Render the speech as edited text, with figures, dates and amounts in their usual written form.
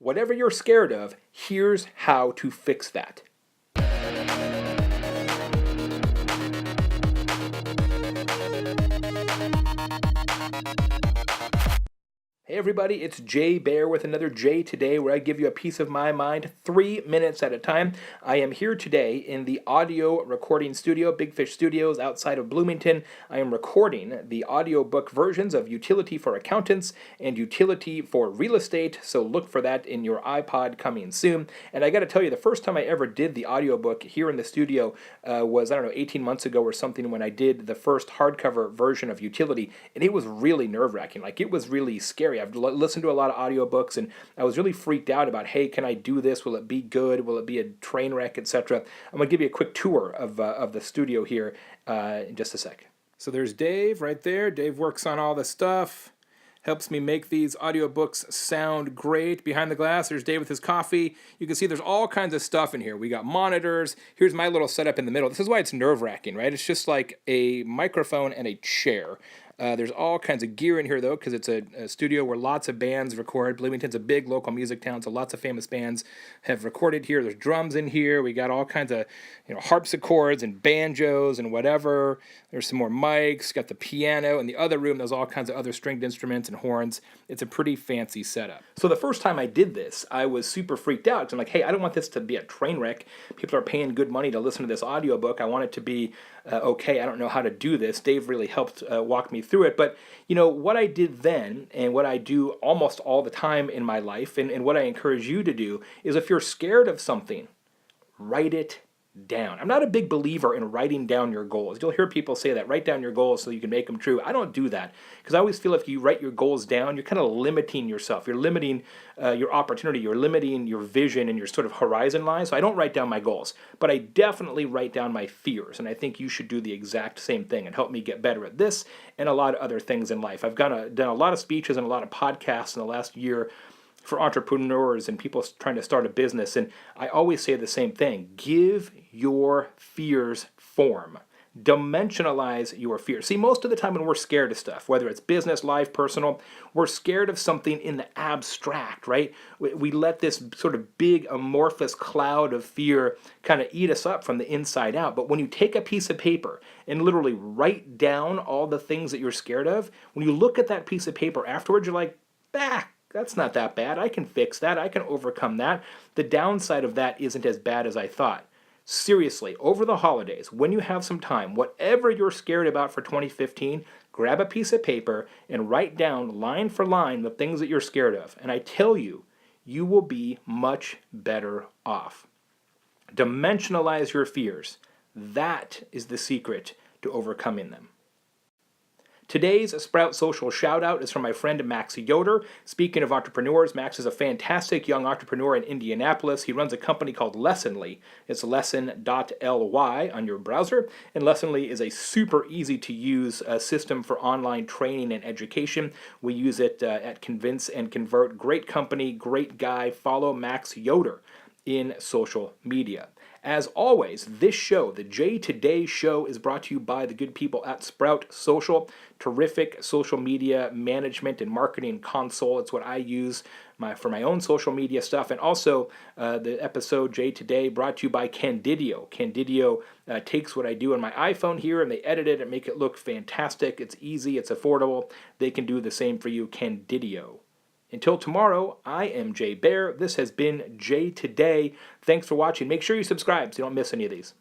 Whatever you're scared of, here's how to fix that. Hey everybody, it's Baer with another J today, where I give you a piece of my mind 3 minutes at a time. I am here today in the audio recording studio, Big Fish Studios outside of Bloomington. I am recording the audiobook versions of Utility for Accountants and Utility for Real Estate, so look for that in your iPod coming soon. And I got to tell you, the first time I ever did the audiobook here in the studio was, 18 months ago or something, when I did the first hardcover version of Utility, and it was really nerve-wracking. Like, it was really scary. I've listened to a lot of audiobooks, and I was really freaked out about, hey, can I do this? Will it be good? Will it be a train wreck, etc.? I'm going to give you a quick tour of the studio here in just a sec. So there's Dave right there. Dave works on all the stuff, helps me make these audiobooks sound great. Behind the glass, there's Dave with his coffee. You can see there's all kinds of stuff in here. We got monitors. Here's my little setup in the middle. This is why it's nerve-wracking, right? It's just like a microphone and a chair. There's all kinds of gear in here, though, because it's a studio where lots of bands record. Bloomington's a big local music town, so lots of famous bands have recorded here. There's drums in here. We got all kinds of harpsichords and banjos and whatever. There's some more mics. Got the piano. In the other room, there's all kinds of other stringed instruments and horns. It's a pretty fancy setup. So the first time I did this, I was super freaked out, because I'm like, hey, I don't want this to be a train wreck. People are paying good money to listen to this audiobook. I want it to be okay. I don't know how to do this. Dave really helped walk me through it. But what I did then, and what I do almost all the time in my life, and what I encourage you to do, is if you're scared of something, write it down. I'm not a big believer in writing down your goals. You'll hear people say that, write down your goals so you can make them true. I don't do that, because I always feel if you write your goals down, you're kind of limiting yourself. You're limiting your opportunity. You're limiting your vision and your sort of horizon line. So I don't write down my goals, but I definitely write down my fears, and I think you should do the exact same thing and help me get better at this and a lot of other things in life. I've done a lot of speeches and a lot of podcasts in the last year for entrepreneurs and people trying to start a business, and I always say the same thing: give your fears form. Dimensionalize your fears. See, most of the time when we're scared of stuff, whether it's business, life, personal, we're scared of something in the abstract, right? We let this sort of big amorphous cloud of fear kind of eat us up from the inside out. But when you take a piece of paper and literally write down all the things that you're scared of, when you look at that piece of paper afterwards, you're like, that's not that bad. I can fix that. I can overcome that. The downside of that isn't as bad as I thought. Seriously, over the holidays, when you have some time, whatever you're scared about for 2015, grab a piece of paper and write down line for line the things that you're scared of. And I tell you, you will be much better off. Dimensionalize your fears. That is the secret to overcoming them. Today's Sprout Social shout-out is from my friend Max Yoder. Speaking of entrepreneurs, Max is a fantastic young entrepreneur in Indianapolis. He runs a company called Lessonly. It's lesson.ly on your browser, and Lessonly is a super easy-to-use system for online training and education. We use it at Convince and Convert. Great company, great guy. Follow Max Yoder in social media. As always, this show, the J Today Show, is brought to you by the good people at Sprout Social. Terrific social media management and marketing console. It's what I use for my own social media stuff. And also the episode J Today brought to you by Candidio. Candidio takes what I do on my iPhone here and they edit it and make it look fantastic. It's easy, it's affordable. They can do the same for you. Candidio. Until tomorrow, I am Baer. This has been J Today. Thanks for watching. Make sure you subscribe so you don't miss any of these.